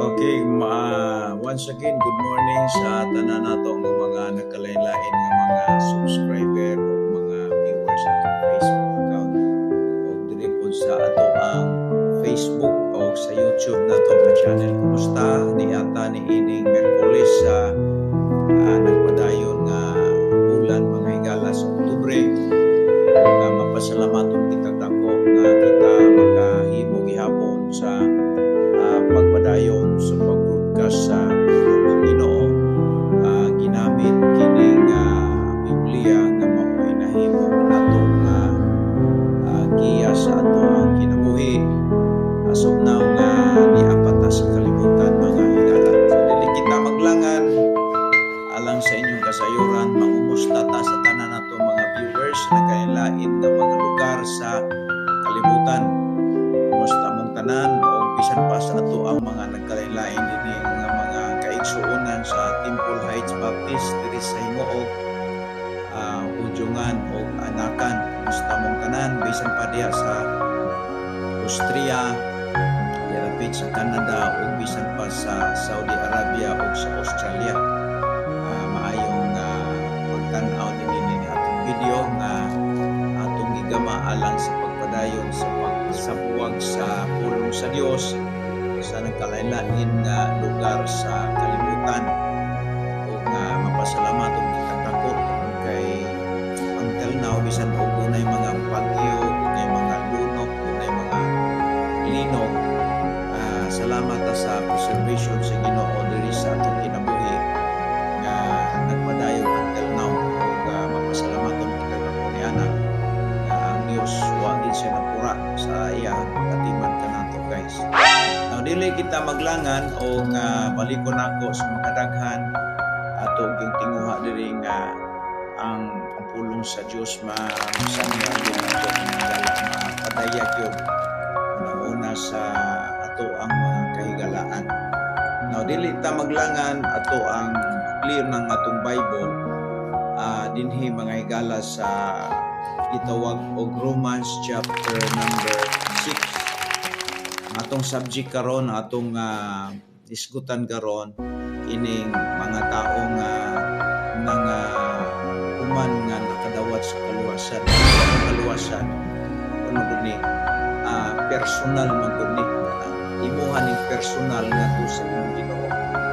Okay, once again, good morning sa tanan nato ng mga nagkalain-lain ng mga subscriber o mga viewers sa atong Facebook account o dili po sa ato ang Facebook o sa YouTube nato nga channel. Kumusta ni ata ni ining Miyerkules sa nagpadayon nga bulan mga higala sa Oktubre. Mapasalamaton kita dako nga kita makahimo gihapon sa pagpadayon sa pag-broadcast sa Ginoo, ginamit kining Biblia nga mao'y nahimo nato nga giya sa ato ang kinabuhi as of now nga niapat na sa kalibutan mga higala. So dili kita maglangan alang sa inyong kasayuran, mangumusta ta sa tanan nato mga viewers na kailain nga mga lugar sa kalibutan. Kumusta mong tanan o bisan pa sa ato ang mga nagkalain-lain dinhi nga mga kaigsuonan sa Temple Heights Baptist diri sa Himuog, Hudyungan o Anakan. Kumusta mong tanan bisan pa diha sa Austria, dirapit sa Canada o bisan pa sa Saudi Arabia o sa Australia. Maayong pagtan-aw dinhi atong video nga atong gigama alang sa pagpadayon sa pagsabuwag sa pulong sa Dios sa nagkalain-lain nga lugar sa kalibutan. O nga mapasalamaton kita dako tungod kay until now bisan og dunay mga bagyo, dunay mga lunok, dunay mga linog, salamat sa preservation sa Ginoo diri sa atong kinabuhi nga nagpadayon until now. O mapasalamaton kita dako ni anak nga ang Dios wa gid siya napura sa iyang pagatiman kanato guys. Now dili kita maglangan o nga balikon ako sa mga daghan ato gyud tinguha diri nga ang pulong sa Dios masanya gyud nato padaya gyud una sa ato ang mga kahigalaan. Now dili ta maglangan ato ang clear ng atong Bible dinhi mga higala sa gitawag og Romans chapter number 6. Atong subject karon, atong isgutan karon ining mga tao nga human nga nakadawat sa kaluwasan. Kaluwasan ano gud ni personal man gud ni imuha ning personal nga to sa imong Ginoo.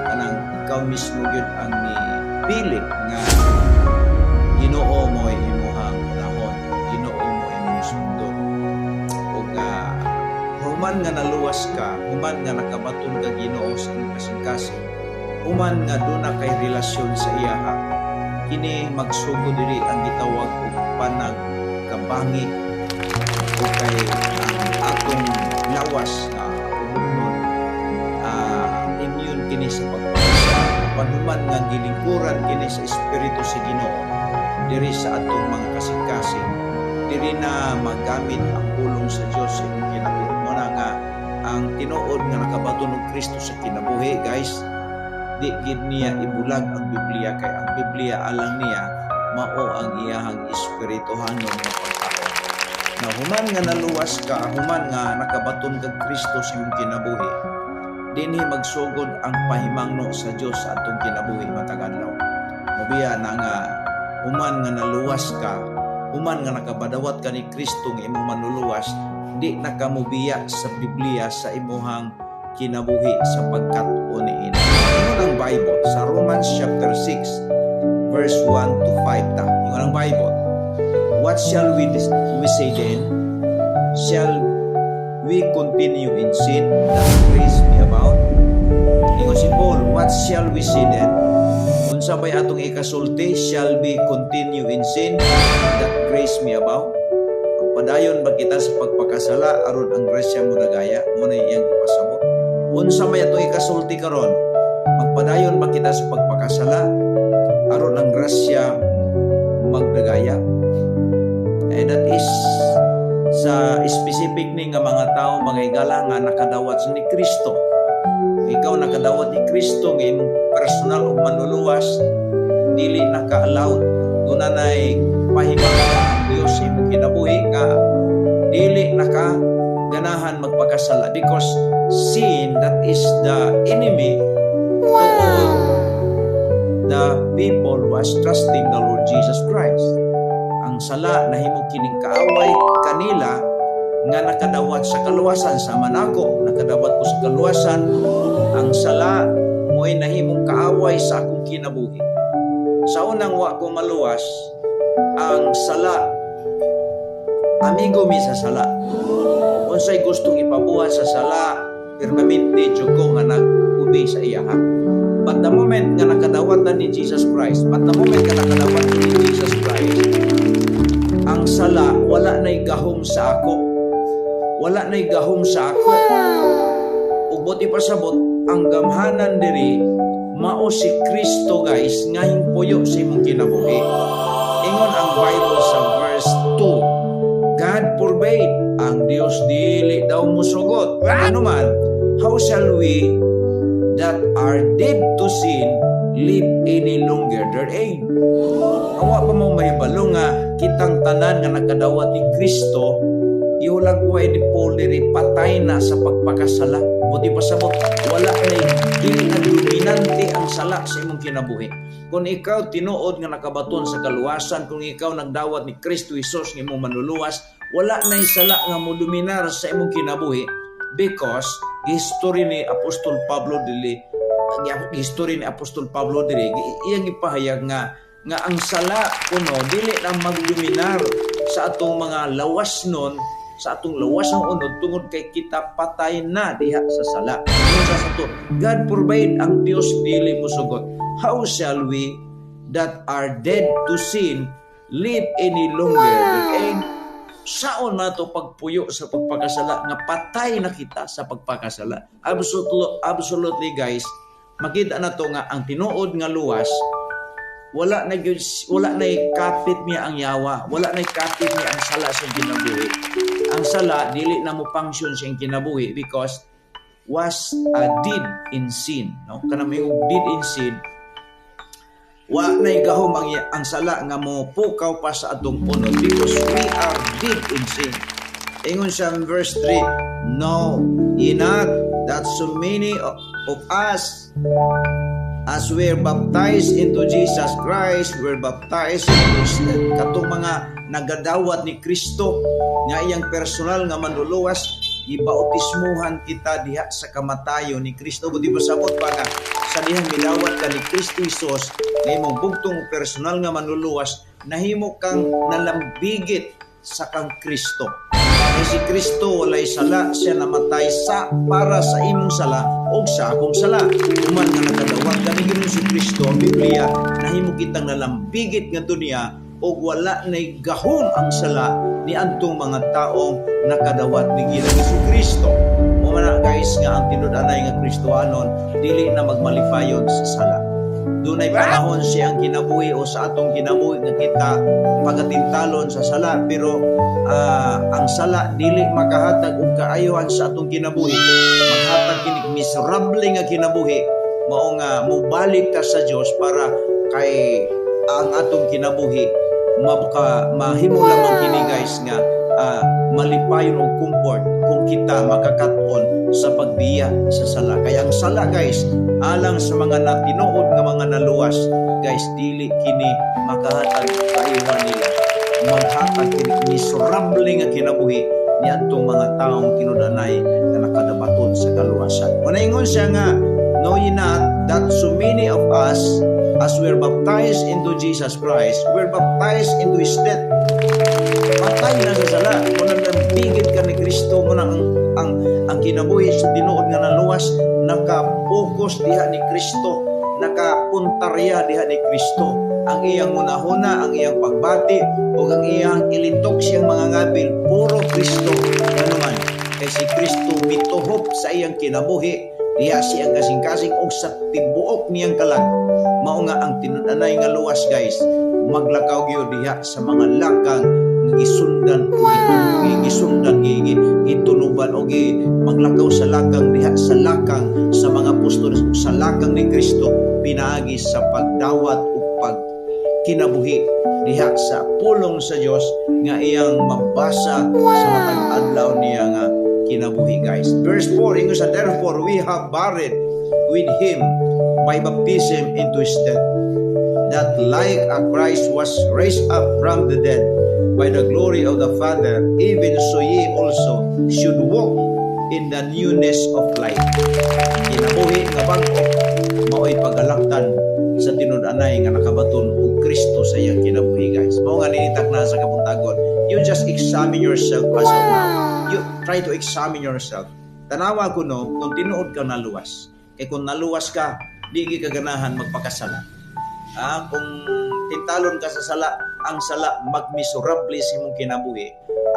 Kanang ikaw mismo gyud ang pili nga Ginoo mo imuhang dahon, Ginoo mo imong sundon. Ug human nga naluwas ka, human nga nakabaton ka Ginoo sa imong kasing-kasing, human nga duna kay relasyon sa iya, kini magsugod diri ang gitawag og panagkabangi o kay atong lawas na umugnon immune kini sa pagpasa panuman nga gilingkuran kini sa espiritu sa Ginoo diri sa atong mga kasing-kasing, diri na magamit ang pulong sa Dios sa imong kinabuhi. Mo na nga ang tinuod nga nakabaton og Kristo sa kinabuhi guys, di gid niya ibulag ang Biblia kay ang Biblia alang niya mao ang iyahang espirituhanon nga pagkaon. Na human nga naluwas ka, human nga nakabaton kag Kristo sa imong kinabuhi, dinhi magsugod ang pahimangno sa Dios sa atong kinabuhi matag adlaw. Mabiya na nga human nga naluwas ka, human nga nakabadawat ka ni Kristo nga imong manluluwas, di na ka mobiya sa Biblia sa imuhang kinabuhi sa pagkat-o niini. Ingon ang Bible sa Romans chapter 6 verse 1 to 5 ta. Ingon ang Bible, what shall we say then? Shall we continue in sin that grace may abound? Ingon si Paul, what shall we say then? Unsa bay atong ikasulti? Shall we continue in sin that grace may abound? Padayon ba kita sa pagpakasala aron ang grasya mo dagaya? Mo na iyang ipasabot. Unsa may atong ikasulti karon? Magpadayon ba kita sa pagpakasala aron ang grasya magdagaya? That is sa specific ni nga mga tao mga higala nga nakadawat ni Kristo. Ikaw nakadawat ni Kristo nga imong personal ug manluluwas, dili naka-allowed dunay pahimang ang Dios sa imong kinabuhi nga dili naka ganahan magpakasala because sin, that is the enemy was trusting the Lord Jesus Christ. Ang sala nahimo kining kaaway kanila nga nakadawat sa kaluwasan sa manako, nakadawat ko sa kaluwasan. Ang sala mo'y nahimong kaaway sa akong kinabuhi. Sa unang wa ko maluwas, ang sala amigo mi sa sala. Unsay gustong ipabuhat sa sala, permanente ko nga nag-ubi sa iya. But the moment nga nakadawatan ni Jesus Christ, ang sala wala na'y gahom sa ako. Wala na'y gahom sa ako. Ug buti pasabot ang gamhanan diri mao si Kristo guys nga himpuyo sa imong kinabuhi. Ingon ang Bible sa verse 2. God forbade, ang Dios dili daw musugot. Ano man, how shall we that are dead to sin live any longer therein? Awa pa mo mahibalo nga kitang tanan nga nakadawat ni Kristo, iulag way di Paul diri patay na sa pagpakasala. Buti pasabot wala na dili na dominante ang sala sa imong kinabuhi. Kung ikaw tinuod nga nakabaton sa kaluwasan, kung ikaw nagdawat ni Kristo Jesus nga imong manluluwas, wala na sala nga mo dominar sa imong kinabuhi, because history ni Apostol Pablo dili iyang ipahayag nga ang sala kuno dili na magdominar sa atong mga lawas nun, sa atong lawas ng unod tungod kay kita patay na diha sa sala. God forbade, ang Dios dili musugot. How shall we that are dead to sin live any longer therein? Saon na to pagpuyo sa pagpakasala nga patay na kita sa pagpakasala? Absolutely guys, makita na to nga ang tinuod nga luwas wala na kapit niya ang yawa, wala na kapit niya ang sala sa kinabuhi. Ang sala dili na mo function sa kinabuhi because was dead in sin, no? Kana may dead in sin, wa na gahom ang sala nga mo pukaw pa sa atong unod because we are dead in sin. Ingon siya in verse 3, no, ye not that so many of us as we're baptized into Jesus Christ, we're baptized into His death. Katong mga nagadawat ni Kristo nga iyang personal nga manluluwas, ibautismuhan kita diha sa kamatayon ni Kristo. Buti pasabot pa nga sa dihang milawat ka ni Kristo Jesus nga imong bugtong personal nga manluluwas, nahimo kang nalambigit sa kang Kristo. Kaya si Kristo walay sala, siya namatay para sa imong sala o sa akong sala. Human nga nakadawat ka ni Ginoong si Kristo, ang Biblia, nahimo kitang nalambigit nga dunia o wala na'y gahom ang sala ni antong mga taong nakadawat ni Ginoong si Kristo. Muna guys nga ang tinud-anay nga Kristohanon dili na magmalipayon sa sala. Dunay panahon siyang kinabuhi o sa atong kinabuhi nga kita pagatintalon sa sala, pero ang sala dili makahatag og kaayohan sa atong kinabuhi. Maghatag kini miserable nga kinabuhi, mao nga mobalik ta sa Dios para kay ang atong kinabuhi mahimo lamang kini guys nga malipayon og comfort kung kita makakaton sa pagbiya sa sala. Kaya ang sala guys, alang sa mga natinuod nga mga naluwas guys, dili kini makahatag kaayohan nila. Maghatag kini miserable nga kinabuhi ni adtong mga taong tinud-anay nga nakadabaton sa kaluwasan. Unaingon siya nga, know ye not that so many of us as we're baptized into Jesus Christ, we're baptized into His death. Patay na sa sala. Kung nabigit ka ni Kristo mo na ang kinabuhi sa tinuod nga naluwas, naka-focus diha ni Kristo, nakapuntarya diha ni Kristo. Ang iyang munahuna, ang iyang pagbati, o ang iyang ilitok siyang mga ngabil, puro Kristo. Ano man, kay si Kristo mituhop sa iyang kinabuhi, diha siyang kasing-kasing o sa tibuok niyang kalag. Mao nga ang tinud-anay nga luwas guys, maglakaw gyud diha sa mga lakang gisundan, gitunuban o maglakaw sa lakang diha sa lakang sa mga apostol, sa lakang ni Kristo, pinaagi sa pagdawat o pagkinabuhi diha sa pulong sa Dios nga iyang mabasa sa matag adlaw niya nga kinabuhi guys. Verse 4, ingon sa therefore we have buried with Him by baptism into His death. that like a Christ was raised up from the dead by the glory of the Father, even so ye also should walk in the newness of life. Kinabuhi nga bag-o mao'y pagalaktan sa tinud-anay nga nakabaton og Kristo sa iyang kinabuhi, guys. Mao nga ninitak na sa kabuntagon. You just examine yourself as of now. You try to examine yourself. Tanawa ko no, kung tinuod ka naluwas. Kaya kung naluwas ka, di ka ganahan magpakasala. Kung tintalon ka sa sala, ang sala magmiserable sa imong kinabuhi.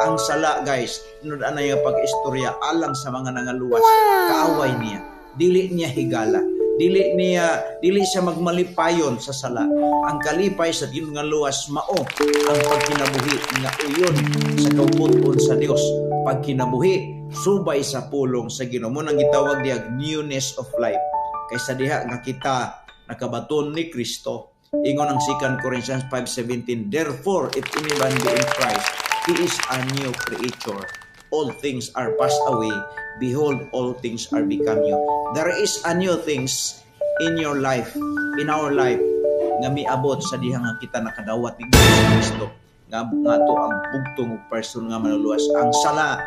Ang sala, guys, tinud-anay nga pag-istorya alang sa mga nangaluwas. Kaaway niya. Dili niya higala. Dili siya magmalipayon sa sala. Ang kalipay sa tinud nga luwas mao ang pagkinabuhi nga uyon sa kauputon sa Dios. Pagkinabuhi subay sa pulong sa Ginoo. Mo nang gitawag diag newness of life. Kaysa diha nga kita nakabaton ni Kristo. Ingon ang 2 Corinthians 5:17, therefore if any man be in Christ, he is a new creature. All things are passed away. Behold, all things are become new. There is a new things in your life, in our life, nga miabot sa diha nga kita nakadawat ni Kristo. Nga to ang bugtong ug person nga manuluwas. Ang sala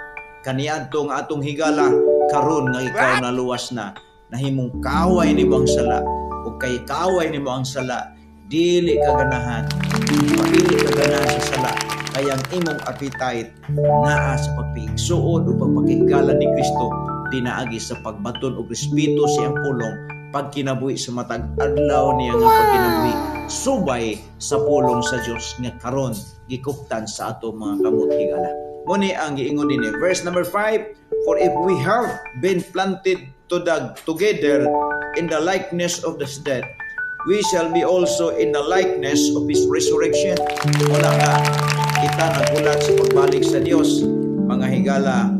kaniadto nga atong higala karon nga ikaw naluwas na, nahimong kaaway nimo ang sala. Ug kay kaaway nimo ang sala, dili ka ganahan. Pagili ka ganahan sa sala. Kaya ang imong appetite naa sa pagpigsuod o pagpakihigala ni Kristo dinaagi sa pagbaton og respeto sa iyang pulong pagkinabuhi sa matag adlaw niya nga pagkinabuhi subay sa pulong sa Dios nga karon gikuptan sa ato mga kamot higala. Muni ang giingon dinhi verse number 5, for if we have been planted together in the likeness of the dead, we shall be also in the likeness of His resurrection. Wala ka, kita nagulat sa pagbalik sa Dios, mga higala,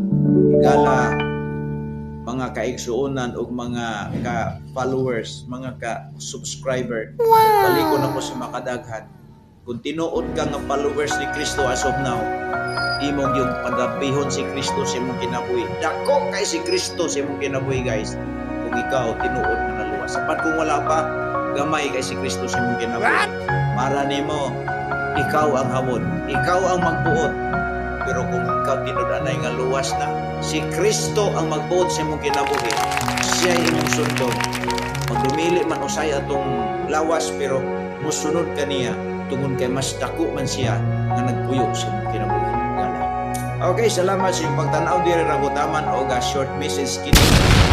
mga kaigsuonan o mga ka-followers, mga ka-subscriber. Baliko na po sa makadaghan. Kung tinuod ka nga followers ni Kristo as of now, imong yung pagabihon si Kristo sa imong kinabuhi. Dako kay si Kristo sa imong kinabuhi, guys. Kung ikaw tinuod na naluwas. Sapat kung wala pa, gamay kay si Kristo sa imong kinabuhi. Mara nimo, ikaw ang hamon, ikaw ang magbuot. Pero kung ikaw tinud-anay nga luwas na, si Kristo ang magbuot sa imong kinabuhi. Siya imong sundon. Magdumili man usay atong lawas, pero musunod ka niya tungod kay mas dako man siya nga nagpuyo sa imong kinabuhi. Okay, salamat sa inyong pagtanaw diri ra gutaman og short message kini.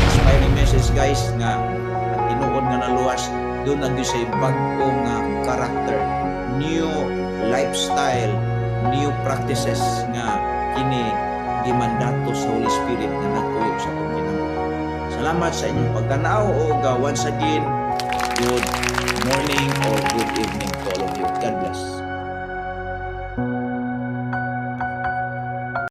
Inspiring message, guys, nga tinuod nga naluwas doon nagdi sa bagong character, new lifestyle, new practices nga kini gimandato sa Holy Spirit nga nagtuyo sa atong kinabuhi. Salamat sa inyong pagtanaw og once again, good morning.